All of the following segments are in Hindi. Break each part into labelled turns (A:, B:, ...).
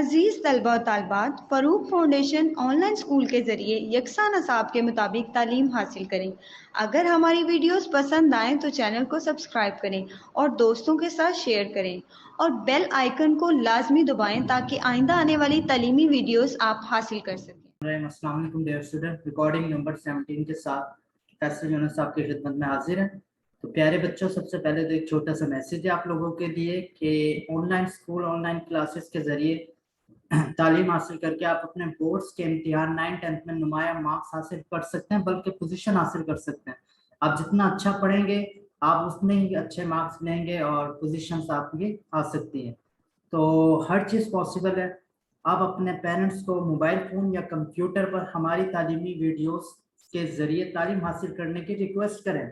A: अजीज तलबा और तालबात, फ़रूक फाउंडेशन ऑनलाइन स्कूल के ज़रिए यकसा नसाब के मुताबिक तालीम हासिल करें। अगर हमारी वीडियोस पसंद आएँ तो चैनल को सब्सक्राइब करें और दोस्तों के साथ शेयर करें और बेल आइकन को लाजमी दबाएं ताकि आइंदा आने वाली तालीमी वीडियोस आप हासिल कर सकें।
B: अस्सलाम वालेकुम डियर स्टूडेंट, रिकॉर्डिंग नंबर 17 के साथ फैसल यूनुस आपकी खिदमत में हाजिर है। तो प्यारे बच्चों, सबसे पहले तो एक छोटा सा मैसेज है आप लोगों के लिए कि ऑनलाइन स्कूल ऑनलाइन क्लासेस के जरिए तालीम हासिल करके आप अपने बोर्ड्स के इम्तिहान 9-10 में नुमाया मार्क्स हासिल कर सकते हैं, बल्कि पोजीशन हासिल कर सकते हैं। आप जितना अच्छा पढ़ेंगे आप उतने ही अच्छे मार्क्स लेंगे और पोजीशंस आपकी आ सकती हैं। तो हर चीज़ पॉसिबल है। आप अपने पेरेंट्स को मोबाइल फ़ोन या कंप्यूटर पर हमारी तालीमी वीडियोस के ज़रिए तालीम हासिल करने की रिक्वेस्ट करें।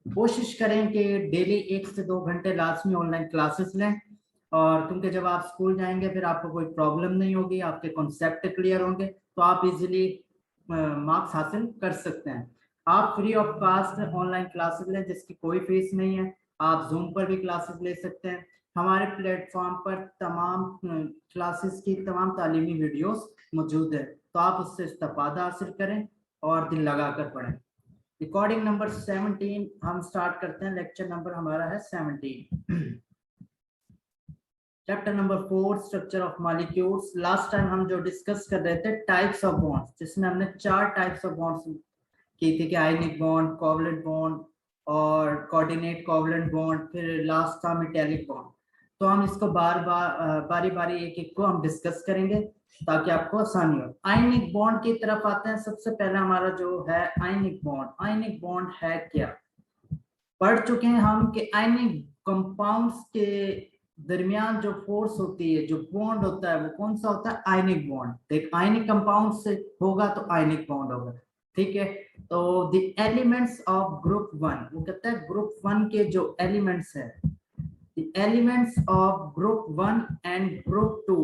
B: कोशिश करें कि डेली 1 से 2 घंटे लाजमी ऑनलाइन क्लासेस लें, और क्योंकि जब आप स्कूल जाएंगे फिर आपको कोई प्रॉब्लम नहीं होगी, आपके कॉन्सेप्ट क्लियर होंगे तो आप इजीली मार्क्स हासिल कर सकते हैं। आप free of cost online classes लें जिसकी कोई फीस नहीं है। आप जूम पर भी क्लासेस ले सकते हैं। हमारे प्लेटफॉर्म पर तमाम क्लासेस की तमाम तालीमी वीडियोस मौजूद है, तो आप उससे इस्तेफादा हासिल करें और दिल लगा कर पढ़ें। रिकॉर्डिंग नंबर 17 हम स्टार्ट करते हैं। लेक्चर नंबर हमारा है 17। Chapter number 4, structure of molecules. Last time हम जो डिस्कस कर रहे थे टाइप्स ऑफ बॉन्ड्स, जिसमें हमने 4 टाइप्स ऑफ बॉन्ड्स की थी कि आयनिक बॉन्ड, कोवलेंट बॉन्ड और कोऑर्डिनेट कोवलेंट बॉन्ड, फिर लास्ट था मेटेलिक बॉन्ड। तो हम इसको बारी बारी एक एक को हम डिस्कस करेंगे ताकि आपको आसानी हो। आयनिक बॉन्ड की तरफ आते हैं। सबसे पहला हमारा जो है आयनिक बॉन्ड। आयनिक बॉन्ड है क्या? पढ़ चुके हैं हम कि आयनिक कंपाउंड्स के दरमियान जो फोर्स होती है, जो बॉन्ड होता है, वो कौन सा होता है? Ionic bond. एक आयनिक कंपाउंड से होगा तो आयनिक बॉन्ड होगा, ठीक है। तो द एलिमेंट्स ऑफ ग्रुप 1, वो कहता है ग्रुप 1 के जो एलिमेंट्स है, the elements of group 1 and group 2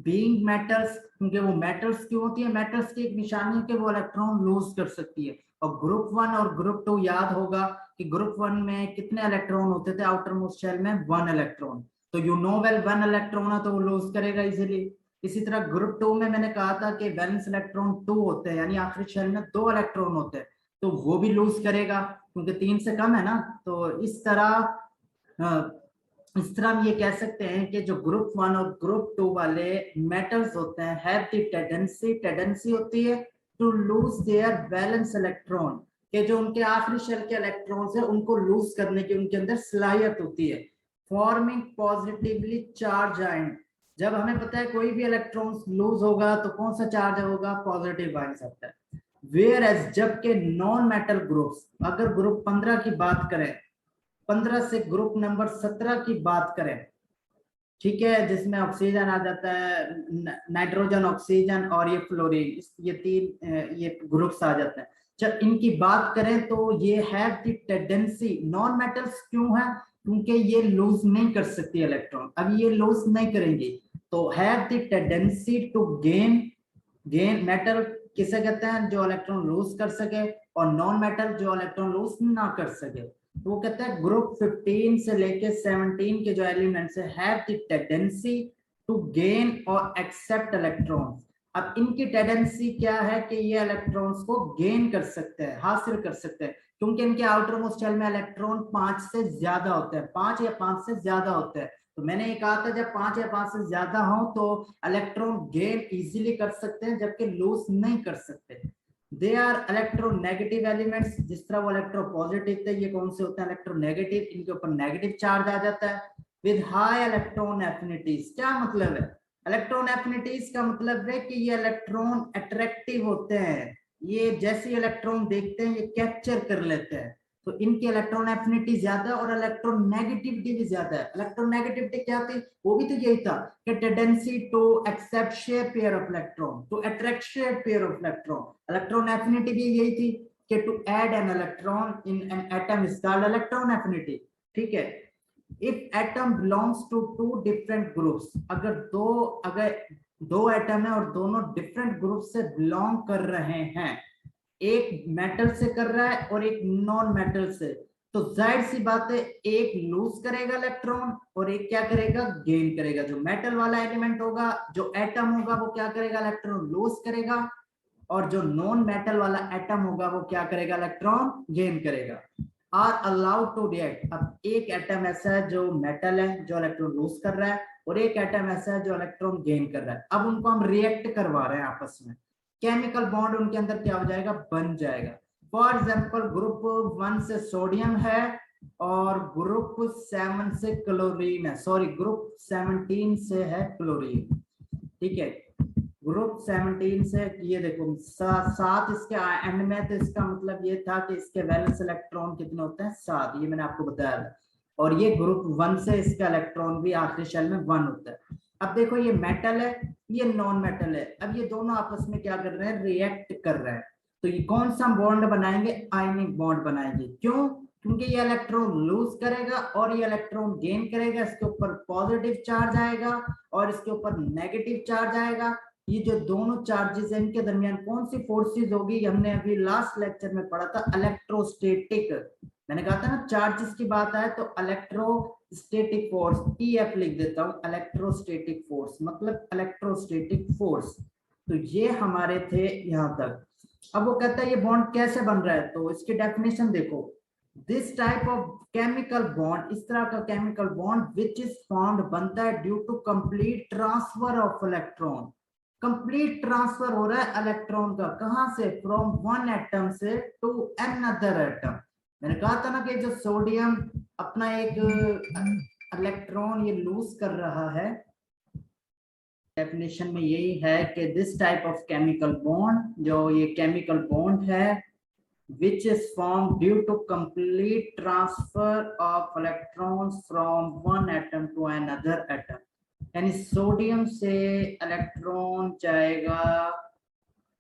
B: being metals, क्योंकि वो मेटल्स क्यों होती है? मेटल्स की एक निशानी है कि वो इलेक्ट्रॉन लूज कर सकती है। और ग्रुप 1 और ग्रुप 2 याद होगा कि ग्रुप 1 में कितने इलेक्ट्रॉन होते थे? आउटर मोस्ट शेल में 1 इलेक्ट्रॉन। तो यू नो वेल 1 इलेक्ट्रॉन है तो वो लूज करेगा इजीली। इसी तरह ग्रुप 2 में मैंने कहा था कि वैलेंस इलेक्ट्रॉन 2 होते हैं, यानी आखिरी शेल में 2 इलेक्ट्रॉन होते हैं, तो वो भी लूज करेगा क्योंकि 3 से कम है ना। तो इस तरह हम ये कह सकते हैं कि जो ग्रुप 1 और ग्रुप 2 वाले मेटल्स होते हैं हैव द टेंडेंसी होती है to lose their valence electron, के जो उनके आखिरी शेल के इलेक्ट्रॉन्स है उनको लूज करने की उनके अंदर सलाहियत होती है। Forming positively charge ion. जब हमें पता है कोई भी इलेक्ट्रॉन्स लूज होगा तो कौन सा चार्ज होगा? पॉजिटिव आयन आता है। वेयर एज जबकि नॉन मेटल ग्रुप्स, अगर ग्रुप 15 की बात करें, 15 से ग्रुप नंबर 17 की बात करें, ठीक है, जिसमें ऑक्सीजन आ जाता है, नाइट्रोजन, ऑक्सीजन और ये फ्लोरीन, ये 3 ये ग्रुप्स आ जाते हैं। जब इनकी बात करें तो ये have the tendency, non metals क्यों है? क्योंकि ये लूज नहीं कर सकती इलेक्ट्रॉन। अब ये लूज नहीं करेंगी तो have the tendency to gain metal किसे कहते हैं? जो इलेक्ट्रॉन लूज कर सके, और नॉन मेटल जो इलेक्ट्रॉन लूज ना कर सके। तो वो कहता है ग्रुप 15 से लेके 17 के जो एलिमेंट्स है have the tendency to gain और एक्सेप्ट इलेक्ट्रॉन्स। अब इनकी टेंडेंसी क्या है कि ये इलेक्ट्रॉन्स को गेन कर सकते हैं, हासिल कर सकते हैं, क्योंकि इनके आउटर मोस्ट शेल में इलेक्ट्रॉन 5 से ज्यादा होते हैं, 5 या 5 से ज्यादा होते हैं। तो मैंने ये कहा था जब 5 या 5 से ज्यादा हो तो इलेक्ट्रॉन गेन इजीली कर सकते हैं, जबकि लूज नहीं कर सकते। They are electronegative elements. जिस तरह वो इलेक्ट्रोपॉजिटिव थे, ये कौन से होते हैं? इलेक्ट्रोनेगेटिव। इनके ऊपर नेगेटिव चार्ज आ जाता है। With high electron affinities. क्या मतलब है इलेक्ट्रॉन एफिनिटीज का? मतलब है कि ये इलेक्ट्रॉन अट्रैक्टिव होते हैं, ये जैसे इलेक्ट्रॉन देखते हैं ये कैप्चर कर लेते हैं। तो इनकी इलेक्ट्रॉन एफिनिटी ज्यादा और इलेक्ट्रॉन नेगेटिविटी भी ज्यादा है। इलेक्ट्रॉन नेगेटिविटी क्या थी? वो भी तो यही था कि tendency to accept share pair of electron, to attract share pair of electron. Electron affinity भी यही थी कि to add an electron in an atom is called electron affinity, ठीक है। If atom belongs to 2 different groups, अगर दो एटम है और दोनों डिफरेंट ग्रुप से बिलोंग कर रहे हैं, एक मेटल से कर रहा है और एक नॉन मेटल से, तो जाहिर सी बात है एक लूज करेगा इलेक्ट्रॉन और एक क्या करेगा, गेन करेगा। जो मेटल वाला एलिमेंट होगा, जो एटम होगा, वो क्या करेगा, इलेक्ट्रॉन लूज करेगा, और जो नॉन मेटल वाला एटम होगा वो क्या करेगा, इलेक्ट्रॉन गेन करेगा। Are allowed to react. अब एक एटम ऐसा है जो मेटल है, जो इलेक्ट्रॉन लूज कर रहा है, और एक एटम ऐसा है जो इलेक्ट्रॉन गेन कर रहा है। अब उनको हम रिएक्ट करवा रहे हैं आपस में, केमिकल बॉन्ड उनके अंदर क्या हो जाएगा, बन जाएगा। फॉर एग्जाम्पल ग्रुप 1 से सोडियम है और ग्रुप 7 से क्लोरीन है, सॉरी ग्रुप 17 से है क्लोरीन, ठीक है। ग्रुप 17 से ये देखो सात इसके एंड में, तो इसका मतलब ये था कि इसके वैलेंस इलेक्ट्रॉन कितने होते हैं, 7, ये मैंने आपको बताया था। और ये ग्रुप 1 से इसका इलेक्ट्रॉन भी आखिरी शेल में 1 होता है। अब देखो ये मेटल है, ये नॉन मेटल है, अब ये दोनों आपस में क्या कर रहे हैं, रिएक्ट कर रहे हैं। तो ये कौन सा बॉन्ड बनाएंगे, आयनिक बॉन्ड बनाएंगे। क्यों, क्योंकि ये इलेक्ट्रॉन लूज करेगा और ये इलेक्ट्रॉन गेन करेगा। इसके ऊपर पॉजिटिव चार्ज आएगा और इसके ऊपर नेगेटिव चार्ज आएगा। ये जो दोनों चार्जेस हैं इनके दरमियान कौन सी फोर्सेस होगी, हमने अभी लास्ट लेक्चर में पढ़ा था, इलेक्ट्रोस्टैटिक। मैंने कहा था ना चार्जेस की बात आए तो इलेक्ट्रोस्टैटिक फोर्स, ईएफ लिख देता हूं, इलेक्ट्रोस्टैटिक फोर्स मतलब इलेक्ट्रोस्टैटिक फोर्स। तो ये हमारे थे यहां तक। अब वो कहता है ये बॉन्ड कैसे बन रहा है, तो इसकी डेफिनेशन देखो, this type of chemical bond, इस तरह का chemical bond which is formed बनता है due to complete transfer of electron. Complete transfer हो रहा है इलेक्ट्रॉन का, कहां से, फ्रॉम वन एटम से टू अनदर एटम। मैंने कहा था ना कि जो सोडियम अपना एक इलेक्ट्रॉन ये लूज कर रहा है, डेफिनेशन में यही है कि this type of chemical bond, जो ये केमिकल बॉन्ड है, which is formed due to complete transfer of electrons from one atom to another atom। यानी सोडियम से इलेक्ट्रॉन जाएगा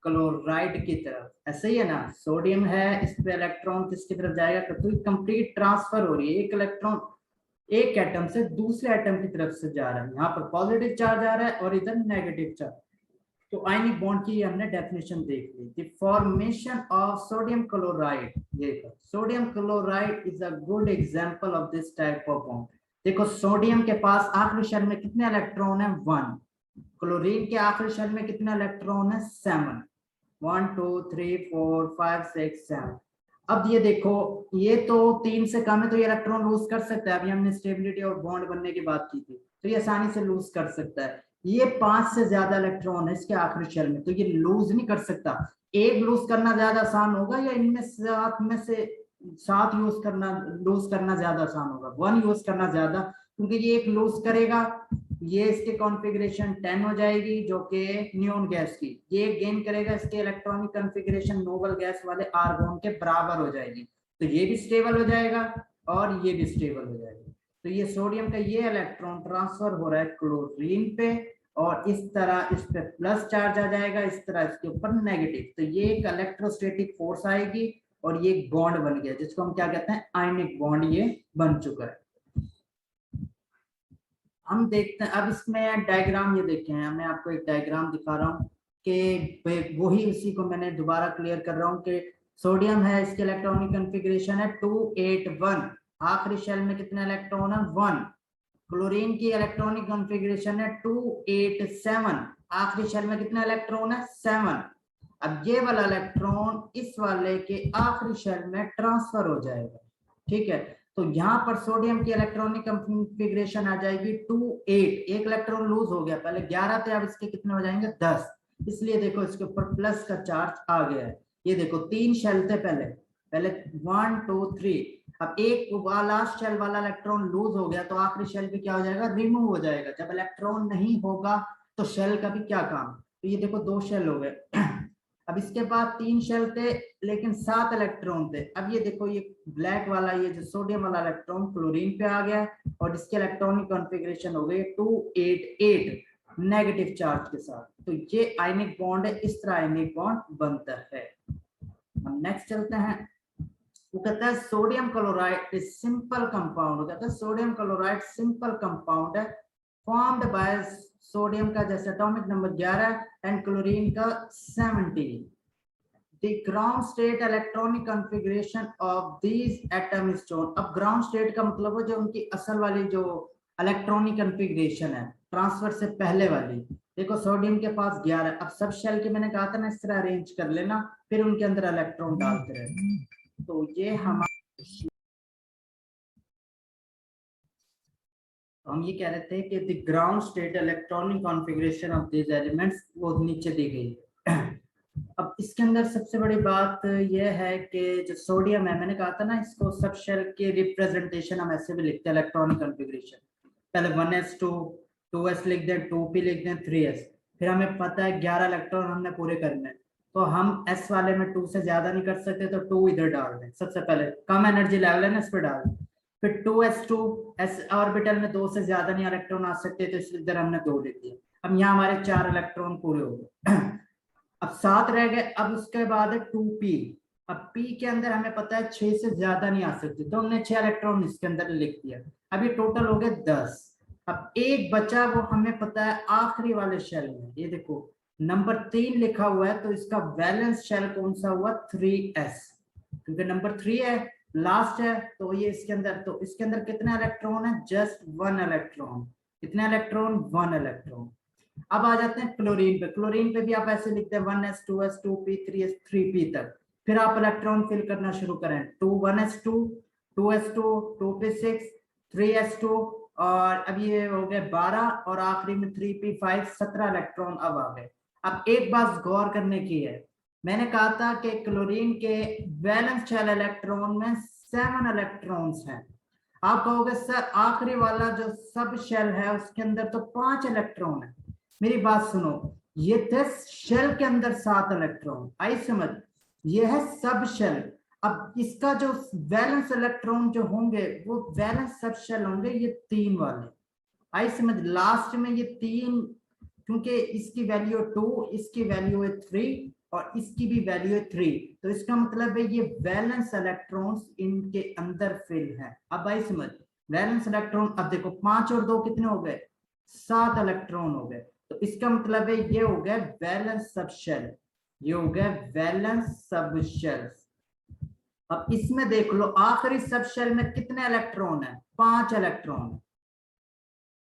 B: क्लोराइड की तरफ, ऐसे ही है ना, सोडियम है इस पे इलेक्ट्रॉन किसकी तरफ जाएगा, तो कंप्लीट ट्रांसफर हो रही है, एक इलेक्ट्रॉन एक एटम से दूसरे एटम की तरफ से जा रहा है। यहाँ पर पॉजिटिव चार्ज आ रहा है और इधर नेगेटिव चार्ज। तो आयनिक बॉन्ड की हमने डेफिनेशन देख ली। The formation of sodium chloride, ये sodium chloride is a good example of this type of bond. देखो सोडियम के पास आखिरी शेल में कितने इलेक्ट्रॉन है, 1। क्लोरीन के आखिरी शेल में कितने इलेक्ट्रॉन है, 7। 1 2 3 4 5 6 7। अब ये देखो ये तो 3 से कम है तो ये इलेक्ट्रॉन लूज कर सकता है। अभी हमने स्टेबिलिटी और बॉन्ड बनने की बात की थी, तो ये आसानी से लूज कर सकता है। ये 5 से ज्यादा इलेक्ट्रॉन है इसके आखिरी शेल में, तो ये लूज नहीं कर सकता। एक लूज करना ज्यादा आसान होगा या इनमें सात में से 7 यूज करना, लूज करना ज्यादा आसान होगा, 1 यूज करना ज्यादा, क्योंकि ये एक लूज करेगा, ये इसके कॉन्फ़िगरेशन 10 हो जाएगी जो कि नियोन गैस की, ये गेन करेगा, इसके इलेक्ट्रॉनिक कॉन्फ़िगरेशन नोबल गैस वाले आर्गन के बराबर हो जाएगी, तो ये भी स्टेबल हो जाएगा और ये भी स्टेबल हो जाएगा। तो ये सोडियम का ये इलेक्ट्रॉन ट्रांसफर हो रहा है क्लोरीन पे, और इस तरह इस पे प्लस चार्ज आ जाएगा, इस तरह इसके ऊपर नेगेटिव, तो ये एक इलेक्ट्रोस्टैटिक फोर्स आएगी और ये बॉन्ड बन गया जिसको हम क्या कहते हैं, आयनिक बॉन्ड ये बन चुका है। हम देखते हैं अब इसमें डायग्राम, ये देखें मैं आपको एक डायग्राम दिखा रहा हूँ कि वही उसी को मैंने दोबारा क्लियर कर रहा हूँ कि सोडियम है, इसके इलेक्ट्रॉनिक कॉन्फ़िगरेशन है 281, आखिरी शेल में कितने इलेक्ट्रॉन है, 1। क्लोरीन की इलेक्ट्रॉनिक कॉन्फ़िगरेशन है 287, आखिरी शेल में कितने इलेक्ट्रॉन है, 7। अब ये वाला इलेक्ट्रॉन इस वाले के आखिरी शेल में ट्रांसफर हो जाएगा, ठीक है। तो यहाँ पर सोडियम की इलेक्ट्रॉनिक कॉन्फ़िगरेशन आ जाएगी 28, एक इलेक्ट्रॉन लूज हो गया, पहले 11 थे, अब इसके कितने हो जाएंगे, 10। इसलिए देखो इसके ऊपर प्लस का चार्ज आ गया है। ये देखो 3 शेल थे पहले 1 2 3, अब एक लास्ट शेल वाला इलेक्ट्रॉन लूज हो गया तो आखिरी शेल भी क्या हो जाएगा, रिमूव हो जाएगा। जब इलेक्ट्रॉन नहीं होगा तो शेल का भी क्या काम, तो ये देखो 2 शेल हो गए। अब इसके बाद 3 शेल थे लेकिन 7 इलेक्ट्रॉन थे। अब ये देखो ये ब्लैक वाला, ये जो सोडियम वाला इलेक्ट्रॉन क्लोरीन पे आ गया और इसके इलेक्ट्रॉनिक कॉन्फ़िगरेशन हो गई 288 नेगेटिव चार्ज के साथ। तो ये आयनिक बॉन्ड है, इस तरह आयनिक बॉन्ड बनता है। हम नेक्स्ट चलते हैं। वो कहता है sodium chloride is simple compound, कहता है सोडियम क्लोराइड सिंपल कंपाउंड है फॉर्म्ड बाय सोडियम का जैसे एटॉमिक नंबर 11 एंड क्लोरीन का 17। the ground state electronic configuration of these atom is shown। अब ground state का मतलब है जो उनकी असल वाली जो इलेक्ट्रॉनिक कॉन्फ़िगरेशन है ट्रांसफर से पहले वाली। देखो सोडियम के पास 11, अब सब शेल के मैंने कहा था ना इस तरह अरेंज कर लेना, फिर उनके अंदर इलेक्ट्रॉन डालते रहना। तो ये हम ये कह रहे थे कि the ground state electronic configuration of these elements वो नीचे दी गई है। अब इसके अंदर सबसे बड़ी बात यह है कि जो सोडियम है, मैंने कहा था ना इसको सब शेल के रिप्रेजेंटेशन हम ऐसे भी लिखते हैं इलेक्ट्रॉनिक कॉन्फ़िगरेशन, पहले 1s2 2s लिख दें, 2p लिख दें, 3s, फिर हमें पता है 11 इलेक्ट्रॉन हमने पूरे करने हैं, तो हम s वाले में 2 से ज्यादा नहीं कर सकते, तो 2 इधर डाल दें। सबसे पहले कम एनर्जी लेवल है ना, इस पर डाल दें। फिर 2s2 s ऑर्बिटल में 2 से ज्यादा नहीं इलेक्ट्रॉन आ सकते, तो इसलिए इधर हमने 2 लिख दिया। अब यहाँ हमारे 4 इलेक्ट्रॉन पूरे हो गए। अब 7 रह गए। अब उसके बाद है 2p। अब p के अंदर हमें पता है 6 से ज्यादा नहीं आ सकते, तो हमने 6 इलेक्ट्रॉन इसके अंदर लिख दिया। अब ये टोटल हो गए 10। अब एक बचा, वो हमें पता है आखिरी वाले शेल में, ये देखो नंबर 3 लिखा हुआ है, तो इसका वैलेंस शेल कौन सा हुआ? 3s, क्योंकि नंबर 3 है, लास्ट है, तो ये इसके अंदर, तो इसके अंदर कितने इलेक्ट्रॉन है? Just 1 electron. कितने इलेक्ट्रॉन? 1 इलेक्ट्रॉन। अब आ जाते हैं क्लोरीन पे। क्लोरीन पे भी आप ऐसे लिखते हैं 1s 2s 2p 3s 3p तक। फिर आप इलेक्ट्रॉन फिल करना शुरू करें, 1s2 2s2 2p6 3s2, और अब ये हो गए 12, और आखिरी में 3p5 17 इलेक्ट्रॉन अब आ गए। अब एक बात गौर करने की है, मैंने कहा था कि क्लोरीन के वैलेंस शेल इलेक्ट्रॉन में 7 इलेक्ट्रॉन्स हैं। आप कहोगे सर आखिरी वाला जो सब शेल है उसके अंदर तो 5 इलेक्ट्रॉन है। मेरी बात सुनो, ये थे शेल के अंदर 7 इलेक्ट्रॉन, आई समझ? ये है सब शेल। अब इसका जो वैलेंस इलेक्ट्रॉन जो होंगे वो वैलेंस सब शेल होंगे, ये 3 वाले, आई समझ? लास्ट में ये 3, क्योंकि इसकी वैल्यू 2, इसकी वैल्यू है 3, और इसकी भी वैल्यू है 3, तो इसका मतलब है ये वैलेंस इलेक्ट्रॉन्स इनके अंदर फिल है। अब आई समझ? वैलेंस इलेक्ट्रॉन, अब देखो 5 और 2 कितने हो गए? 7 इलेक्ट्रॉन हो गए, तो इसका मतलब है ये हो गया वैलेंस सब शेल, ये हो गया वैलेंस सब शेल। अब इसमें देख लो आखिरी सब शेल में कितने इलेक्ट्रॉन है? 5 इलेक्ट्रॉन है।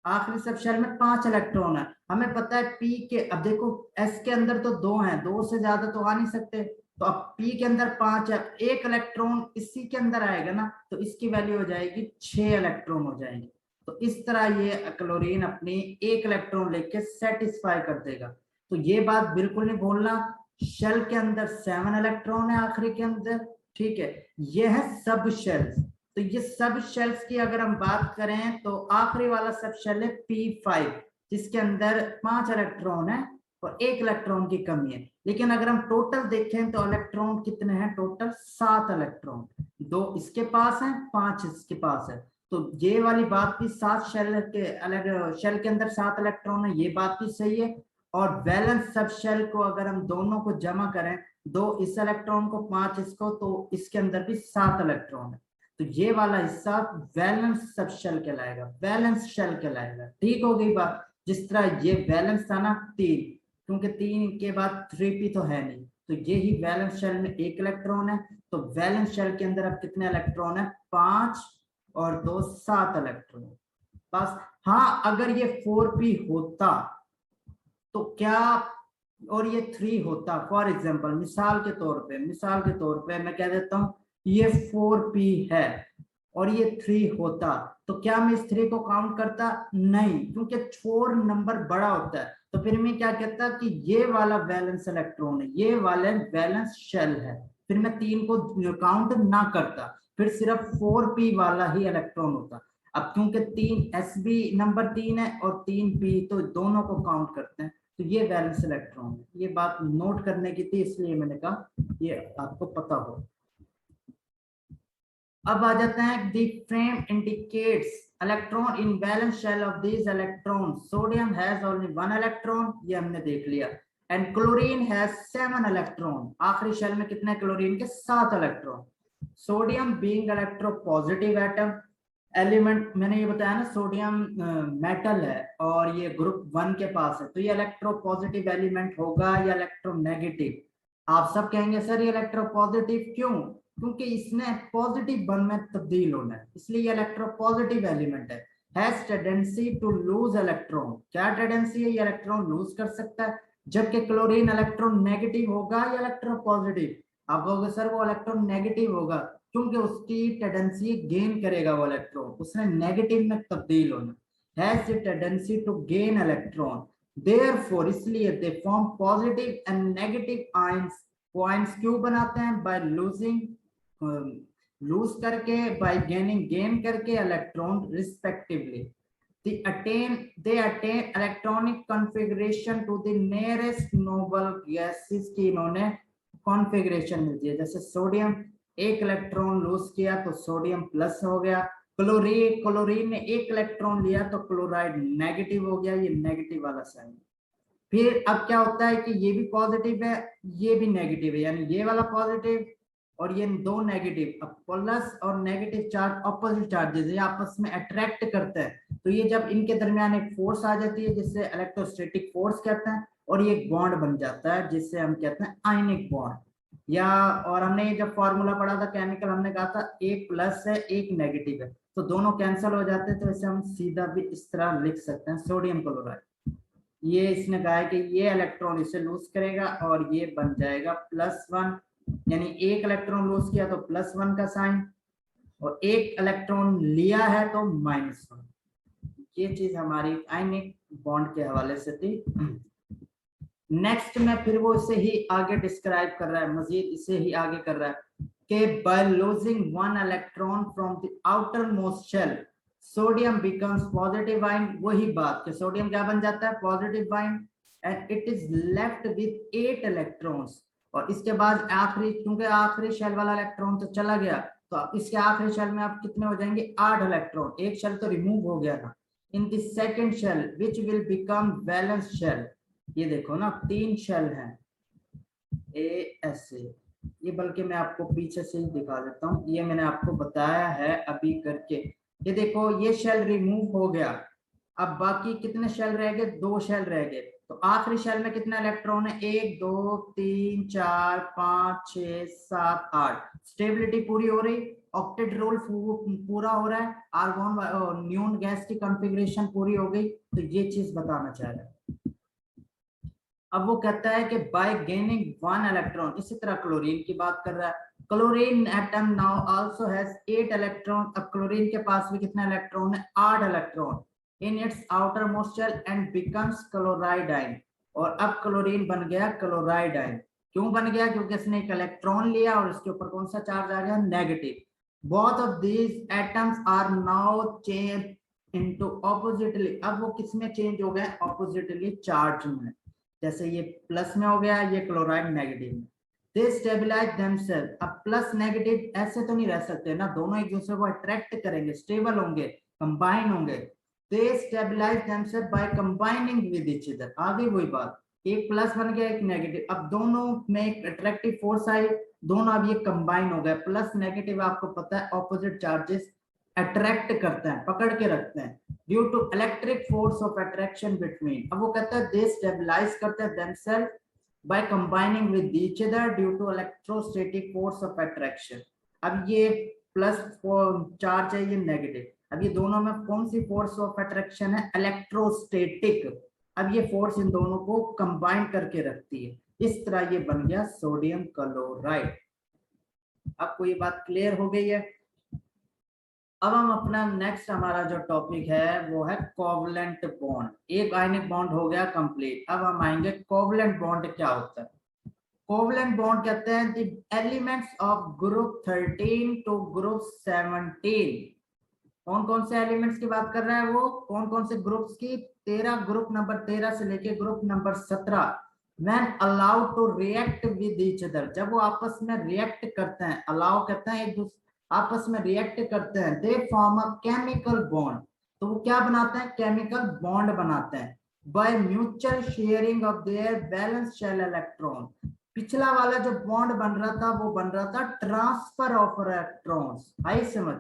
B: आखिरी सब शेल में 5 इलेक्ट्रॉन है। हमें पता है p के, अब देखो s के अंदर तो 2 हैं, 2 से ज्यादा तो आ नहीं सकते, तो अब p के अंदर 5 है, एक इलेक्ट्रॉन इसी के अंदर आएगा ना, तो इसकी वैल्यू हो जाएगी 6 इलेक्ट्रॉन हो जाएंगे। तो इस तरह ये क्लोरीन अपनी एक इलेक्ट्रॉन लेके सेटिस्फाई कर देगा। तो ये बात बिल्कुल नहीं भूलना, शेल के अंदर 7 इलेक्ट्रॉन है आखिरी के अंदर, ठीक है? ये है सब शेल्स। तो ये सब शेल्स की अगर हम बात करें तो आखिरी वाला सब शेल है p5, जिसके अंदर 5 इलेक्ट्रॉन है और 1 इलेक्ट्रॉन की कमी है। लेकिन अगर हम टोटल देखें तो इलेक्ट्रॉन कितने हैं? टोटल 7 इलेक्ट्रॉन, 2 इसके पास हैं, 5 इसके पास है। तो ये वाली बात भी 7 शेल के अलग, शेल के अंदर 7 इलेक्ट्रॉन है, ये बात भी सही है। और बैलेंस सब शेल को अगर हम दोनों को जमा करें, 2 इस इलेक्ट्रॉन को 5 इसको, तो इसके अंदर भी 7 इलेक्ट्रॉन है। तो ये वाला हिस्सा वैलेंस सब शेल कहलाएगा, वैलेंस शेल कहलाएगा। ठीक हो गई बात? जिस तरह ये वैलेंस था ना 3, क्योंकि 3 के बाद 3p तो है नहीं, तो ये ही वैलेंस शेल में 1 इलेक्ट्रॉन है। तो वैलेंस शेल के अंदर अब कितने इलेक्ट्रॉन है? 5 और 2 7 इलेक्ट्रॉन बस। हाँ अगर ये 4p होता तो क्या, और ये 3 होता, फॉर एग्जाम्पल मिसाल के तौर पे मैं कह देता हूं ये 4p है और ये 3 होता, तो क्या मैं इस 3 को काउंट करता? नहीं, क्योंकि 4 नंबर बड़ा होता है। तो फिर मैं क्या कहता कि ये वाला वैलेंस इलेक्ट्रॉन है, ये वाला वैलेंस शेल है, फिर मैं 3 को काउंट ना करता, फिर सिर्फ 4p वाला ही इलेक्ट्रॉन होता। अब क्योंकि 3sb नंबर 3 है और 3p, तो दोनों को काउंट करते हैं, तो ये वैलेंस इलेक्ट्रॉन है। ये बात नोट करने की थी, इसलिए मैंने कहा ये आपको पता हो। अब आ जाते हैं, the frame indicates electron in balance shell of this electron. Sodium has only 1 electron, ये हमने देख लिया, एंड क्लोरीन हैज 7 इलेक्ट्रॉन। आखिरी शेल में कितने? क्लोरीन के 7 electron. Sodium being electropositive atom element, मैंने ये बताया ना सोडियम मेटल है और ये ग्रुप 1 के पास है, तो ये इलेक्ट्रोपॉजिटिव एलिमेंट होगा या इलेक्ट्रोनेगेटिव? आप सब कहेंगे सर ये इलेक्ट्रोपॉजिटिव क्यों? क्योंकि इसने पॉजिटिव बॉन्ड में तब्दील होना है, इसलिए ये इलेक्ट्रोपॉजिटिव एलिमेंट है। Has tendency to lose electron, क्या टेंडेंसी है? ये इलेक्ट्रॉन लूज कर सकता है। जबकि क्लोरीन इलेक्ट्रॉन नेगेटिव होगा या इलेक्ट्रोपॉजिटिव? आप कहोगे सर वो इलेक्ट्रॉन नेगेटिव होगा, क्योंकि उसकी टेंडेंसी गेन करेगा वो इलेक्ट्रॉन, उसने नेगेटिव में तब्दील होना। Has the tendency to gain electron, therefore इसलिए they form positive and negative ions. वो आयंस क्यों बनाते हैं? बाय लूजिंग, लूज करके, बाय गेनिंग गेन करके electron respectively. they attain electronic configuration to the nearest noble gases की इन्होंने कॉन्फ़िगरेशन मिलती है। जैसे सोडियम, एक इलेक्ट्रॉन लूज किया तो सोडियम प्लस हो गया। क्लोरीन ने एक इलेक्ट्रॉन लिया तो क्लोराइड नेगेटिव हो गया, ये नेगेटिव वाला साइन। फिर अब क्या होता है कि ये भी पॉजिटिव है, ये भी नेगेटिव है, यानी ये वाला पॉजिटिव और ये दो नेगेटिव। अब प्लस और नेगेटिव चार्ज ऑपोजिट चार्जेस ये आपस में अट्रैक्ट करते हैं, तो ये जब इनके दरमियान एक फोर्स आ जाती है जिससे इलेक्ट्रोस्टैटिक फोर्स कहते हैं, और ये बॉन्ड बन जाता है जिससे हम कहते हैं आयनिक बॉन्ड। या और हमने ये जब फॉर्मूला पढ़ा था केमिकल, हमने कहा था एक प्लस है एक नेगेटिव है, तो दोनों कैंसिल हो जाते हैं, तो इसे हम सीधा भी इस तरह लिख सकते हैं सोडियम क्लोराइड। ये इसने कहा है कि ये इलेक्ट्रॉन इसे लूज करेगा और ये बन जाएगा +1, यानी एक इलेक्ट्रॉन लूज किया तो +1 का साइन, और एक इलेक्ट्रॉन लिया है तो -1। ये चीज हमारी आयनिक बॉन्ड के हवाले से थी। नेक्स्ट में फिर वो इसे ही आगे डिस्क्राइब कर रहा है, मजीद इसे ही आगे कर रहा है कि by losing one electron from the outer most shell sodium becomes positive ion. वही बात कि सोडियम क्या बन जाता है? Positive ion, and it is left with 8 electrons. और इसके बाद आखिरी, क्योंकि आखिरी शेल वाला इलेक्ट्रॉन तो चला गया, तो अब इसके आखिरी शेल में आप कितने हो जाएंगे? 8 इलेक्ट्रॉन, एक शेल तो रिमूव हो गया था। In the second shell which will become valence shell, ये देखो ना 3 शेल हैं ए ऐसे, ये बल्कि मैं आपको पीछे से ही दिखा देता हूँ, ये मैंने आपको बताया है अभी करके। ये देखो ये शेल रिमूव हो गया, अब बाकी कितने शेल रह गए? 2 शेल रह गए। तो आखिरी शेल में कितना इलेक्ट्रॉन है? 1 2 3 4 5 6 7 8। स्टेबिलिटी पूरी हो रही, ऑक्टेट रोल पूरा हो रहा है, आर्गन न्यून गैस की कॉन्फ़िगरेशन पूरी हो गई। तो ये चीज बताना चाह रहा है। अब वो कहता है कि बाय गेनिंग 1 इलेक्ट्रॉन, इसी तरह क्लोरीन की बात कर रहा है। Chlorine atom now also has 8 electron. अब क्लोरीन के पास भी कितना इलेक्ट्रॉन है? 8 electron in its outer most shell and becomes chloride ion. और अब क्लोरीन बन गया क्लोराइड आयन। क्यों बन गया? क्योंकि इसने एक इलेक्ट्रॉन लिया और इसके ऊपर कौन सा चार्ज आ गया? Negative. Both of these atoms are now change into oppositely. अब वो किसमें चेंज हो गए? ऑपोजिटली चार्ज में। जैसे ये प्लस में हो गया, ये क्लोराइड नेगेटिव में। दे स्टेबलाइज देमसेल्फ। अब प्लस नेगेटिव ऐसे तो नहीं रह सकते ना, दोनों एक दूसरे को अट्रैक्ट करेंगे, स्टेबल होंगे, कंबाइन होंगे। They stabilise themself by combining with each other. आगे वही बात, एक प्लस बन गया एक नेगेटिव, अब दोनों में एक अट्रैक्टिव फोर्स आई, दोनों अब ये कंबाइन हो गए। प्लस नेगेटिव आपको पता है ऑपोजिट चार्जेस अट्रैक्ट करते हैं, पकड़ के रखते हैं due to electric force of attraction between. अब वो कहता है दे स्टेबलाइज करते हैं themselves by combining with each other due to electrostatic force of attraction. अब ये प्लस चार्ज है, ये नेगेटिव, अब ये दोनों में कौन सी फोर्स ऑफ अट्रैक्शन है? इलेक्ट्रोस्टैटिक। अब ये फोर्स इन दोनों को कंबाइन करके रखती है, इस तरह ये बन गया सोडियम क्लोराइड। आपको ये बात क्लियर हो गई है? अब हम अपना नेक्स्ट हमारा जो टॉपिक है वो है कोवलेंट बॉन्ड। एक आयनिक बॉन्ड हो गया कंप्लीट, अब हम आएंगे कोवलेंट बॉन्ड क्या होता है। कोवलेंट बॉन्ड कहते हैं the elements of group 13 to group 17। कौन कौन से एलिमेंट्स की बात कर रहा है वो? कौन कौन से ग्रुप्स की? 13, ग्रुप नंबर 13 से लेके group number 17। when allowed to react with each other, जब वो आपस में रिएक्ट करते हैं, अलाउ कहते हैं एक दूसरे आपस में रिएक्ट करते हैं, they form a chemical bond. तो वो क्या बनाते हैं? केमिकल बॉन्ड बनाते हैं by mutual sharing of their balance shell electron. पिछला वाला जो बॉन्ड बन रहा था वो बन रहा था ट्रांसफर ऑफ इलेक्ट्रॉन्स। आई समझ?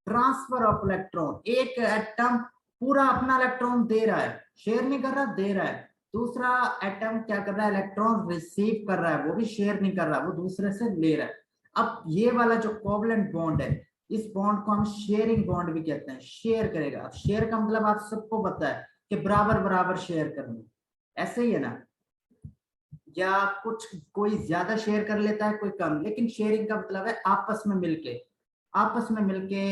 B: ट्रांसफर ऑफ इलेक्ट्रॉन, एक एटम पूरा अपना इलेक्ट्रॉन दे रहा है, शेयर नहीं कर रहा, दे रहा है। दूसरा एटम क्या कर रहा है, इलेक्ट्रॉन रिसीव कर रहा है, वो भी शेयर नहीं कर रहा, वो दूसरे से ले रहा है। अब ये वाला जो कोवलेंट बॉन्ड है, इस बॉन्ड को हम शेयरिंग बॉन्ड भी कहते हैं, शेयर करेगा। शेयर का मतलब आप सबको पता है कि बराबर बराबर शेयर करना, ऐसे ही है ना, या कुछ कोई ज्यादा शेयर कर लेता है कोई कम, लेकिन शेयरिंग का मतलब है आपस में मिलके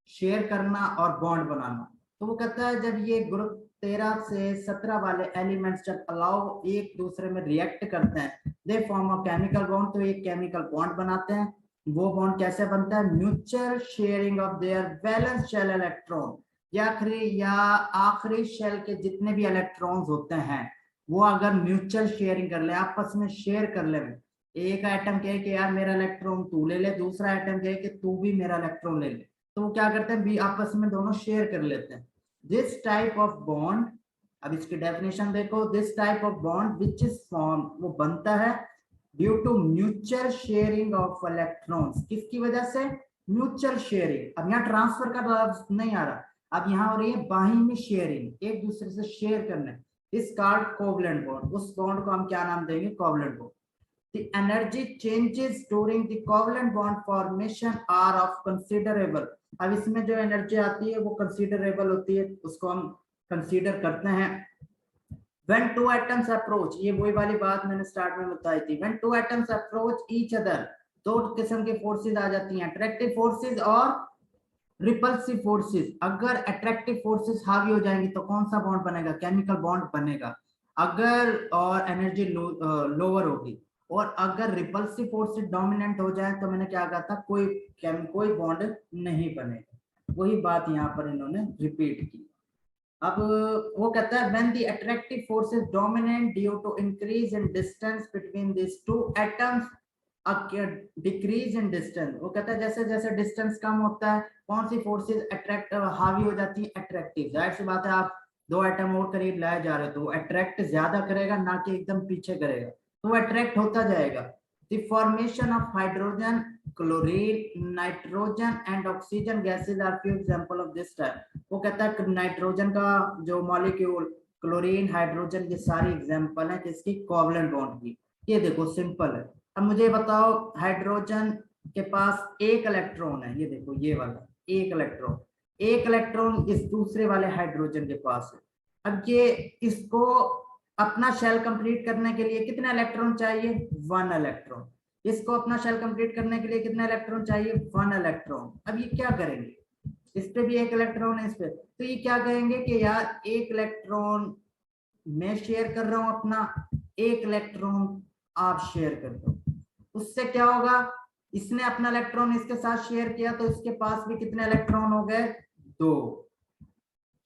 B: शेयर करना और बॉन्ड बनाना। तो वो कहता है जब ये ग्रुप 13 से 17 वाले एलिमेंट्स जब अलाउ एक दूसरे में रिएक्ट करते हैं, they form a chemical bond, तो एक केमिकल बॉन्ड बनाते हैं। वो बॉन्ड कैसे बनता है, mutual sharing of their valence shell electron, या आखिरी शेल के जितने भी इलेक्ट्रॉन्स होते हैं वो अगर म्यूचुअल शेयरिंग कर ले, आपस में शेयर कर ले, एक एटम कहे कि यार मेरा इलेक्ट्रॉन तू ले ले, दूसरा एटम कहे कि तू भी मेरा इलेक्ट्रॉन ले ले, तो वो क्या करते हैं भी आपस में दोनों शेयर कर लेते हैं। दिस टाइप ऑफ बॉन्ड, अब इसकी डेफिनेशन देखो, this type of bond which is form, वो बनता है due to mutual sharing of electrons. किसकी वजह से, म्यूचुअल शेयरिंग। अब यहाँ ट्रांसफर का लफ्ज नहीं आ रहा, अब यहाँ हो रही है बाहिमी शेयरिंग, एक दूसरे से शेयर करना, इस कार्ड कोवलेंट बॉन्ड, उस बॉन्ड को हम क्या नाम देंगे, covalent bond. The energy changes during the covalent bond formation are of considerable। अब इसमें जो एनर्जी आती है वो कंसीडरेबल होती है, उसको हम कंसीडर करते हैं। When two atoms approach, ये वही वाली बात मैंने स्टार्ट में बताई थी, when two atoms approach each other, दो किस्म के फोर्सेस आ जाती हैं, अट्रैक्टिव फोर्सेस और रिपल्सिव फोर्सेस। अगर अट्रैक्टिव फोर्सेस हावी हो जाएंगी तो कौन सा बॉन्ड बनेगा, केमिकल बॉन्ड बनेगा। अगर और एनर्जी लोअर होगी, और अगर रिपल्सिव फोर्सेस डोमिनेंट हो जाए तो मैंने क्या कहा था, कोई बॉन्ड नहीं बनेगा। वही बात यहाँ पर इन्होंने रिपीट की। अब वो कहता है when the attractive force is dominant due to increase in distance between these two atoms, decrease in distance. वो कहता है जैसे जैसे डिस्टेंस कम होता है, कौन सी फोर्सेस अट्रैक्ट हावी हो जाती है, अट्रैक्टिव। जाहिर सी बात है, आप दो एटम और करीब लाए जा रहे हो तो अट्रैक्ट ज्यादा करेगा, ना कि एकदम पीछे करेगा, तो अट्रैक्ट होता जाएगा। The formation of hydrogen, chlorine, nitrogen and oxygen gases are few example of this type. वो कहता है नाइट्रोजन का जो मॉलिक्यूल, क्लोरीन, हाइड्रोजन, ये सारी एग्जांपल है किसकी, कोवलेंट बॉन्ड की। ये देखो सिंपल है। अब मुझे बताओ, हाइड्रोजन के पास एक इलेक्ट्रॉन है, ये देखो ये वाला एक इलेक्ट्रॉन इस दूसरे वाले हाइड्रोजन के पास है। अब ये इसको अपना शेल कंप्लीट करने के लिए कितना इलेक्ट्रॉन चाहिए, 1 इलेक्ट्रॉन। इसको अपना शेल कंप्लीट करने के लिए कितना इलेक्ट्रॉन चाहिए, 1 इलेक्ट्रॉन। अब ये क्या करेंगे, इस पे भी एक इलेक्ट्रॉन है, इस पे, तो ये क्या कहेंगे कि यार एक इलेक्ट्रॉन मैं शेयर कर रहा हूं अपना, एक इलेक्ट्रॉन आप शेयर कर दो। उससे क्या होगा, इसने अपना इलेक्ट्रॉन इसके साथ शेयर किया तो इसके पास भी कितने इलेक्ट्रॉन हो गए, 2।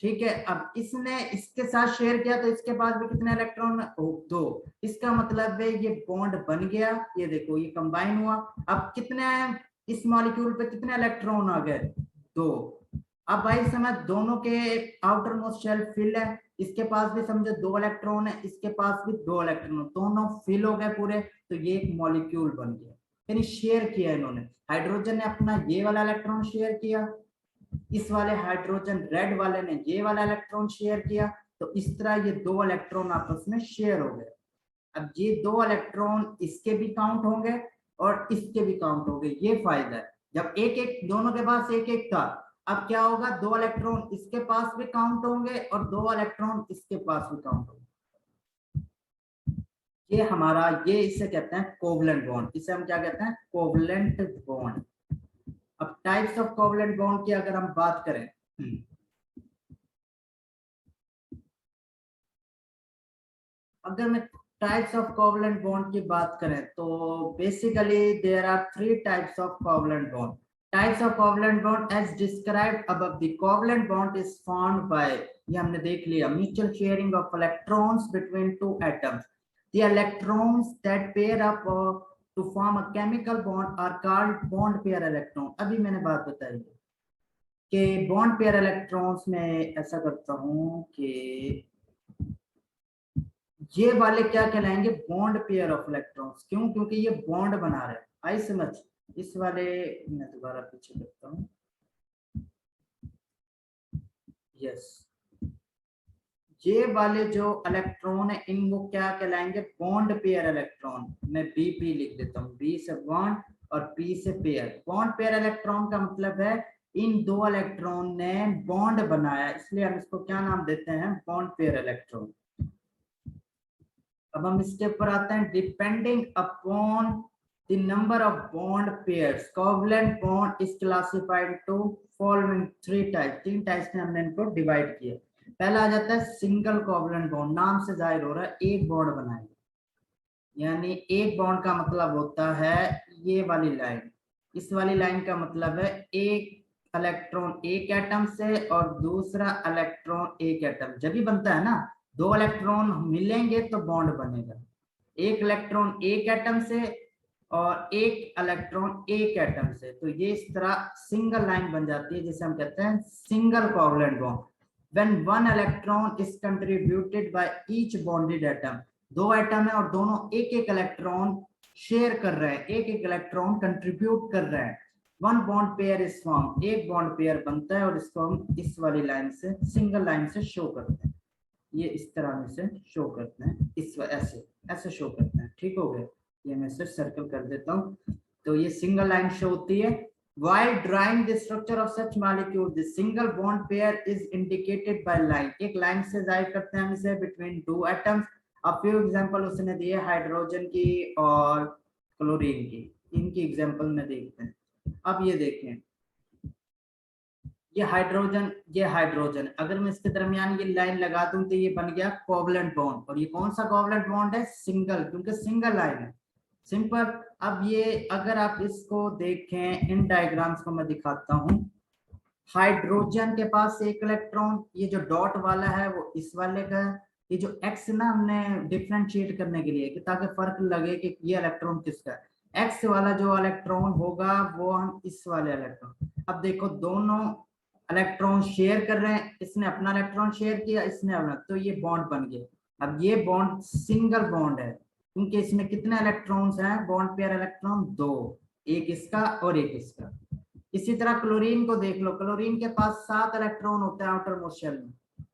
B: ठीक है, अब इसने इसके साथ शेयर किया तो इसके पास भी कितने इलेक्ट्रॉन, 2। इसका मतलब है ये बॉन्ड बन गया, ये देखो ये कंबाइन हुआ। अब कितने इस मॉलिक्यूल पे कितने इलेक्ट्रॉन आ गए, 2। अब भाई समझ, दोनों के आउटर मोस्ट शेल फिल है, इसके पास भी समझो 2 इलेक्ट्रॉन है, इसके पास भी 2 इलेक्ट्रॉन, दोनों फिल हो गए पूरे, तो ये एक मॉलिक्यूल बन गया। यानी शेयर किया इन्होंने, हाइड्रोजन ने अपना ये वाला इलेक्ट्रॉन शेयर किया, इस वाले हाइड्रोजन रेड वाले ने ये वाला इलेक्ट्रॉन शेयर किया, तो इस तरह ये 2 इलेक्ट्रॉन आपस में शेयर हो गए। अब ये 2 इलेक्ट्रॉन इसके भी काउंट होंगे और इसके भी काउंट होंगे, ये फायदा है। जब एक एक दोनों के पास एक एक था, अब क्या होगा, 2 इलेक्ट्रॉन इसके पास भी काउंट होंगे और 2 इलेक्ट्रॉन इसके पास भी काउंट होंगे। ये हमारा, ये इसे कहते हैं कोवलेंट बॉन्ड, इसे हम क्या कहते हैं, कोवलेंट बॉन्ड। अब टाइप्स ऑफ कोवलेंट बॉन्ड की अगर हम बात करें, अगर मैं टाइप्स ऑफ कोवलेंट बॉन्ड की बात करें तो basically there are 3 types of covalent bond. Types of covalent bond as described above, the covalent bond is formed by, ये हमने देख लिया, mutual sharing of electrons between 2 atoms. The electrons that pair up to form a chemical bond are called bond pair electron. अभी मैंने बात बताई कि बॉन्ड पेयर इलेक्ट्रॉन्स में ऐसा करता हूं कि ये वाले क्या कहलाएंगे, बॉन्ड पेयर ऑफ इलेक्ट्रॉन्स। क्यों, क्योंकि ये बॉन्ड बना रहे हैं, आई समझ। इस वाले, मैं दोबारा पीछे करता हूँ, यस, ये वाले जो इलेक्ट्रॉन है इनको क्या कहलाएंगे, बॉन्ड पेयर इलेक्ट्रॉन। मैं BP लिख देता हूँ, B से बॉन्ड और P से पेयर। बॉन्ड पेयर इलेक्ट्रॉन का मतलब है इन दो इलेक्ट्रॉन ने बॉन्ड बनाया, इसलिए हम इसको क्या नाम देते हैं, बॉन्ड पेयर इलेक्ट्रॉन। अब हम स्टेप पर आते हैं, depending upon the number of bond pairs covalent bond is classified to following three type. तीन टाइप्स में हमने इनको डिवाइड किया। पहला आ जाता है सिंगल कोवैलेंट बॉन्ड, नाम से जाहिर हो रहा है एक बॉन्ड बनाएंगे, यानी एक बॉन्ड का मतलब होता है ये वाली लाइन। इस वाली लाइन का मतलब है एक इलेक्ट्रॉन एक एटम से और दूसरा इलेक्ट्रॉन एक एटम। जब भी बनता है ना, दो इलेक्ट्रॉन मिलेंगे तो बॉन्ड बनेगा। एक इलेक्ट्रॉन एक एटम से और एक इलेक्ट्रॉन एक एटम से, तो ये इस तरह सिंगल लाइन बन जाती है, जिसे हम कहते हैं single covalent bond. When one electron is contributed by each bonded atom, दो एटम है और दोनों एक एक इलेक्ट्रॉन शेयर कर रहे हैं, एक एक इलेक्ट्रॉन कंट्रीब्यूट कर रहे हैं, one bond pair is form, एक बॉन्ड पेयर बनता है और इसको हम इस वाली लाइन से सिंगल लाइन से शो करते हैं। ये इस तरह से शो करते हैं, इस ऐसे ऐसे शो करते हैं। ठीक हो गया, ये मैं सिर्फ सर्कल कर देता हूँ। तो ये सिंगल लाइन शो होती है। While drawing the structure of such molecule, the single bond pair is indicated by line। एक लाइन से जाहिर करते हैं हम इसे between two atoms। A few example उसने दिए हाइड्रोजन की और क्लोरीन की, इनकी एग्जांपल में देखते हैं। अब ये देखें, ये हाइड्रोजन, अगर मैं इसके दरमियान ये लाइन लगा दूं तो ये बन गया कोवैलेंट बॉन्ड। और ये कौन सा कोवैलेंट बॉन्ड है, सिंगल, क्योंकि सिंगल लाइन है, सिंपल। अब ये अगर आप इसको देखें, इन डायग्राम्स को मैं दिखाता हूं। हाइड्रोजन के पास एक इलेक्ट्रॉन, ये जो डॉट वाला है वो इस वाले का है। ये जो एक्स ना हमने डिफरेंशिएट करने के लिए कि ताकि फर्क लगे कि ये इलेक्ट्रॉन किसका है। एक्स वाला जो इलेक्ट्रॉन होगा वो हम इस वाले इलेक्ट्रॉन। अब देखो दोनों इलेक्ट्रॉन शेयर कर रहे हैं, इसने अपना इलेक्ट्रॉन शेयर किया, इसने अपना, तो ये बॉन्ड बन गया। अब ये बॉन्ड सिंगल बॉन्ड है क्योंकि इसमें कितने इलेक्ट्रॉन्स हैं, बॉन्ड पेयर इलेक्ट्रॉन दो, एक इसका और एक इसका। इसी तरह क्लोरीन को देख लो, क्लोरीन के पास 7 इलेक्ट्रॉन होते हैं आउटर मोस्ट शेल में।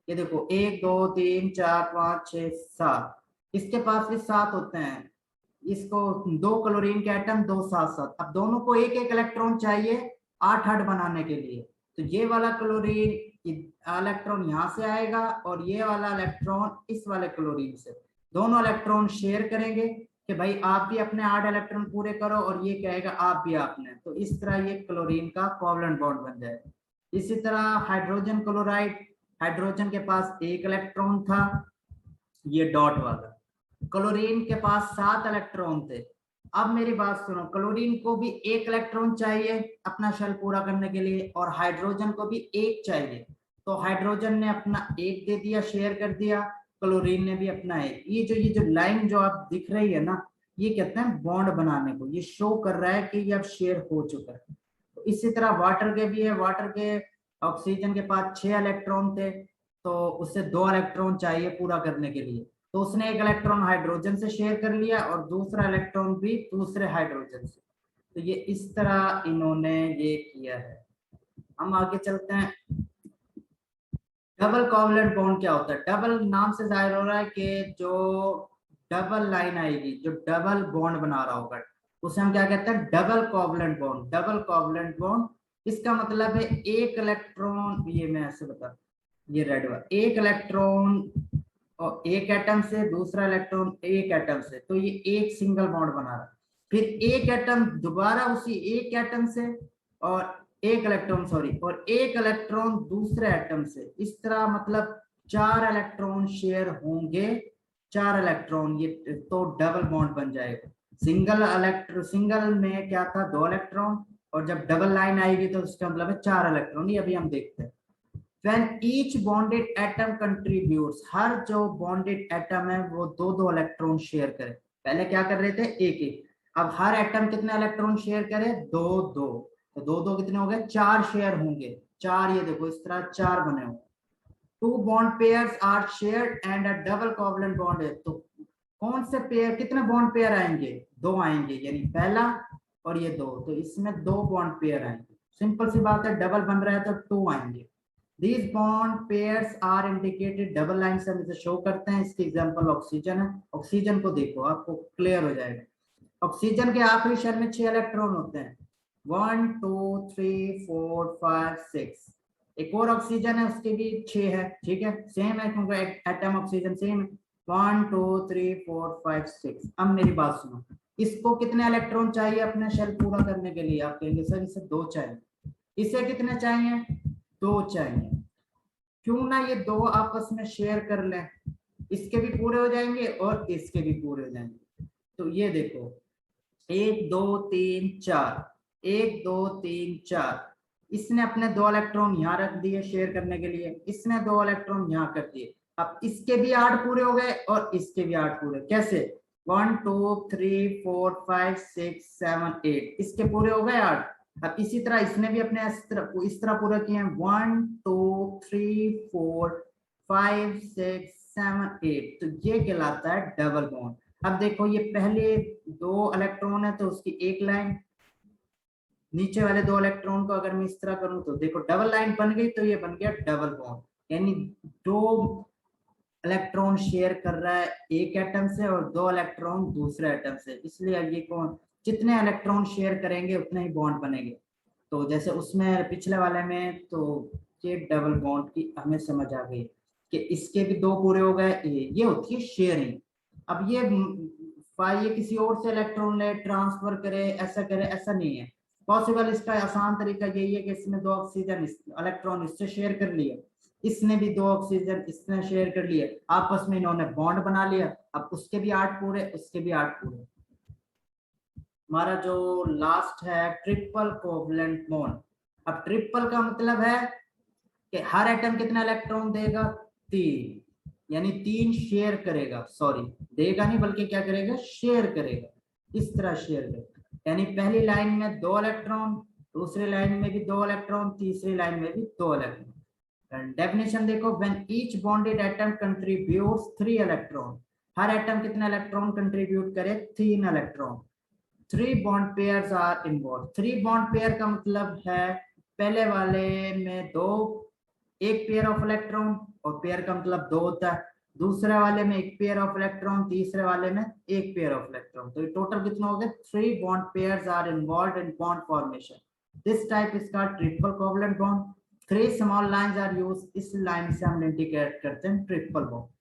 B: ये देखो 1 2 3 4 5 6 7, इसके पास भी 7 होते हैं। इसको दो क्लोरीन के एटम, दो 7 7। अब दोनों को एक एक इलेक्ट्रॉन चाहिए 8 8 बनाने के लिए। तो ये वाला क्लोरीन इलेक्ट्रॉन यहाँ से आएगा और ये वाला इलेक्ट्रॉन इस वाले क्लोरीन से, दोनों इलेक्ट्रॉन शेयर करेंगे कि भाई आप भी अपने 8 इलेक्ट्रॉन पूरे करो, और ये कहेगा आप भी आपने। तो इस तरह ये क्लोरीन का कोवैलेंट बॉन्ड बन जाएगा। इसी तरह हाइड्रोजन क्लोराइड, हाइड्रोजन के पास एक इलेक्ट्रॉन था, ये डॉट वाला। क्लोरीन के पास 7 इलेक्ट्रॉन थे। अब मेरी बात सुनो, क्लोरीन को भी एक इलेक्ट्रॉन चाहिए अपना शेल पूरा करने के लिए, और हाइड्रोजन को भी एक चाहिए। तो हाइड्रोजन ने अपना एक दे दिया, शेयर कर दिया, क्लोरीन ने भी अपना एक। ये जो लाइन जो आप दिख रही है ना, ये कहते हैं बॉन्ड बनाने को, ये शो कर रहा है कि ये अब शेयर हो चुका है। तो इसी तरह वाटर के भी है, वाटर के ऑक्सीजन के पास 6 इलेक्ट्रॉन थे, तो उससे 2 इलेक्ट्रॉन चाहिए पूरा करने के लिए, तो उसने एक इलेक्ट्रॉन हाइड्रोजन से शेयर कर लिया और दूसरा इलेक्ट्रॉन भी दूसरे हाइड्रोजन से। तो ये इस तरह इन्होंने ये किया है। हम आगे चलते हैं। डबल कोवैलेंट बॉन्ड क्या होता है? डबल नाम से जाहिर हो रहा है कि जो डबल लाइन आएगी, जो डबल बॉन्ड बना रहा होगा, उसे हम क्या कहते हैं, double covalent bond. Double covalent bond इसका मतलब है एक इलेक्ट्रॉन, ये मैं ऐसे बता, ये रेड वाला, एक इलेक्ट्रॉन और एक एटम से, दूसरा इलेक्ट्रॉन एक एटम से, तो ये एक सिंगल बॉन्ड बना रहा है। फिर एक एटम दोबारा उसी एक एटम से, और एक इलेक्ट्रॉन और एक इलेक्ट्रॉन दूसरे एटम से। इस तरह मतलब 4 इलेक्ट्रॉन शेयर होंगे, 4 इलेक्ट्रॉन, ये तो डबल बॉन्ड बन जाएगा। सिंगल में क्या था, 2 इलेक्ट्रॉन, और जब डबल लाइन आएगी तो उसका मतलब है 4 इलेक्ट्रॉन। ये अभी हम देखते हैं। When each bonded atom contributes, हर जो bonded atom है वो 2 इलेक्ट्रॉन शेयर करे। पहले क्या कर रहे थे, एक एक, अब हर एटम कितने इलेक्ट्रॉन शेयर करे, 2 2, तो 2 2 कितने हो गए, 4 शेयर होंगे। 4, ये देखो इस तरह 4 बने होंगे। 2 bond pairs are shared and a double covalent bond है। तो कौन से पेयर, कितने बॉन्ड पेयर आएंगे, 2 आएंगे, यानी पहला और ये 2, तो इसमें 2 बॉन्ड पेयर आएंगे। सिंपल सी बात है, डबल बन रहा है तो 2 आएंगे। These bond pairs are indicated double line से हम इसे शो करते हैं। इसकी एग्जांपल ऑक्सीजन है। ऑक्सीजन को देखो, आपको क्लियर हो जाएगा। ऑक्सीजन के आखिरी शेल में 6 इलेक्ट्रॉन होते हैं, 1 2 3 4 5 6। एक और ऑक्सीजन है, उसके भी 6 है, ठीक है, सेम है क्योंकि एटम ऑक्सीजन सेम है। 1 2 3 4 5 6। अब मेरी बात सुनो, इसको कितने इलेक्ट्रॉन चाहिए अपना शेल पूरा करने के लिए? आप कहेंगे सर इसे 2 चाहिए। इसे कितने चाहिए? 2 चाहिए। क्यों ना ये 2 आपस में शेयर कर लें, इसके भी पूरे हो जाएंगे और इसके भी पूरे हो जाएंगे। तो ये देखो 1 2 3 4, 1 2 3 4। इसने अपने 2 इलेक्ट्रॉन यहाँ रख दिए शेयर करने के लिए, इसने 2 इलेक्ट्रॉन यहाँ कर दिए। अब इसके भी 8 पूरे हो गए और इसके भी 8 पूरे। कैसे? 1 2 3 4 5 6 7 8, इसके पूरे हो गए 8। अब इसी तरह इसने भी अपने इस तरह पूरा किए हैं, 1 2 3 4 5 6 7 8। तो ये कहलाता है डबल बॉन्ड। अब देखो ये पहले 2 इलेक्ट्रॉन है तो उसकी एक लाइन, नीचे वाले 2 इलेक्ट्रॉन को अगर मैं इस तरह करूं तो देखो डबल लाइन बन गई, तो ये बन गया डबल बॉन्ड। यानी 2 इलेक्ट्रॉन शेयर कर रहा है एक एटम से और 2 इलेक्ट्रॉन दूसरे एटम से, इसलिए ये कौन जितने इलेक्ट्रॉन शेयर करेंगे उतने ही बॉन्ड बनेंगे। तो जैसे उसमें पिछले वाले में तो ये डबल बॉन्ड की हमें समझ आ गई कि इसके भी 2 पूरे हो गए, ये होती है शेयरिंग। अब ये किसी और से इलेक्ट्रॉन ले ट्रांसफर करे, ऐसा करे, ऐसा नहीं है पॉसिबल। इसका आसान तरीका यही है कि इसमें 2 ऑक्सीजन इलेक्ट्रॉन इससे शेयर कर लिए, इसने भी 2 ऑक्सीजन इसने शेयर कर लिए, आपस में इन्होंने बॉन्ड बना लिया। अब उसके भी 8 पूरे, उसके भी 8 पूरे। हमारा जो लास्ट है ट्रिपल कोवलेंट बॉन्ड। अब ट्रिपल का मतलब है कि हर एटम कितना इलेक्ट्रॉन देगा? 3, यानी 3 शेयर करेगा, सॉरी देगा नहीं बल्कि क्या करेगा? शेयर करेगा। इस तरह शेयर करेगा, यानी पहली लाइन में 2 इलेक्ट्रॉन, दूसरी लाइन में भी 2 इलेक्ट्रॉन, तीसरी लाइन में भी 2 इलेक्ट्रॉन। डेफिनेशन देखो, when each bonded atom contributes 3 electron. हर एटम कितना इलेक्ट्रॉन कंट्रीब्यूट करे? 3 electron. 3 bond pairs are involve. 3 bond pair का मतलब है पहले वाले में 2, एक पेयर ऑफ इलेक्ट्रॉन, और पेयर का मतलब 2 होता है। दूसरे वाले में एक पेयर ऑफ इलेक्ट्रॉन, तीसरे वाले में एक पेयर ऑफ इलेक्ट्रॉन। तो टोटल कितना हो गया? 3 bond pairs are involve in bond formation. This type is called triple covalent bond. 3 small lines are used. इस लाइन से हम इंडिकेट करते हैं ट्रिपल बॉन्ड।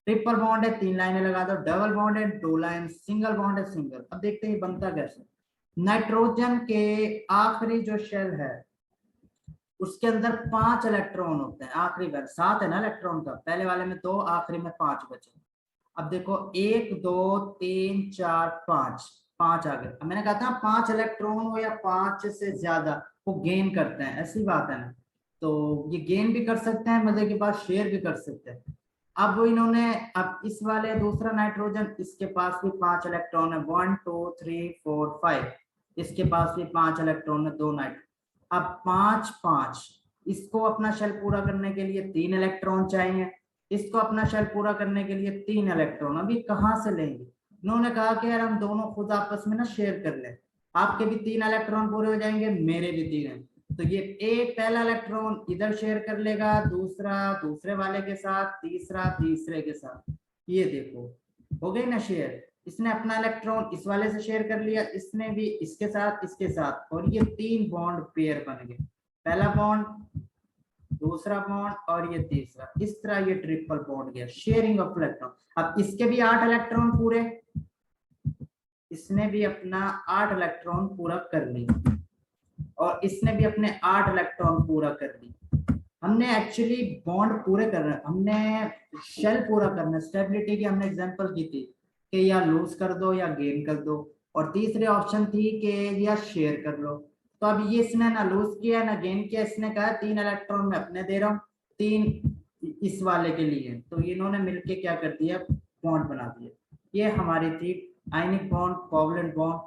B: ट्रिपल बॉन्ड है 3 लाइनें लगा दो, डबल बॉन्ड है 2 लाइन, सिंगल बॉन्ड है सिंगल। अब देखते हैं बनता कैसे। नाइट्रोजन के आखिरी जो शेल है उसके अंदर 5 इलेक्ट्रॉन होते हैं। आखिरी बार 7 है ना इलेक्ट्रॉन का, पहले वाले में 2, आखिरी में 5 बचे। अब देखो 1 2 3 4 5, 5 आ गए। अब मैंने कहा था 5 इलेक्ट्रॉन हो या 5 से ज्यादा वो गेन करते हैं, ऐसी बात है ना। तो ये गेन भी कर सकते हैं, मजे के बाद शेयर भी कर सकते हैं। अब वो इन्होंने, अब इस वाले दूसरा नाइट्रोजन, इसके पास भी 5 इलेक्ट्रॉन है, 1 2 3 4 5। इसके पास भी 5 इलेक्ट्रॉन है, 2 नाइट्रोजन। अब 5 5, इसको अपना शेल पूरा करने के लिए 3 इलेक्ट्रॉन चाहिए, इसको अपना शेल पूरा करने के लिए 3 इलेक्ट्रॉन। अभी कहाँ से लेंगे? उन्होंने कहा कि यार हम दोनों खुद आपस में ना शेयर कर लें, आपके भी 3 इलेक्ट्रॉन पूरे हो जाएंगे, मेरे भी 3 है। तो ये पहला इलेक्ट्रॉन इधर शेयर कर लेगा, दूसरा दूसरे वाले के साथ, तीसरा तीसरे के साथ। ये देखो हो गई ना शेयर। इसने अपना इलेक्ट्रॉन इस वाले से शेयर कर लिया, इसने भी इसके साथ, इसके साथ, और ये 3 बॉन्ड पेयर बन गए। पहला बॉन्ड, दूसरा बॉन्ड और ये तीसरा। इस तरह ये ट्रिपल बॉन्ड गया, शेयरिंग ऑफ इलेक्ट्रॉन। अब इसके भी 8 इलेक्ट्रॉन पूरे, इसने भी अपना 8 इलेक्ट्रॉन पूरा कर लिया, और इसने भी अपने 8 इलेक्ट्रॉन पूरा कर ली। हमने एक्चुअली बॉन्ड पूरे करना है, हमने शेल पूरा करना है। स्टेबिलिटी की हमने एग्जांपल की थी कि या लूज कर दो या गेन कर दो, और तीसरी ऑप्शन थी कि या शेयर कर लो। तो अब ये इसने ना लूज किया ना गेन किया, इसने कहा 3 इलेक्ट्रॉन मैं अपने दे रहा हूँ, 3 इस वाले के लिए। तो इन्होंने मिलके क्या कर दिया? बॉन्ड बना दिया। ये हमारी थी आयनिक बॉन्ड, कोवलेंट बॉन्ड।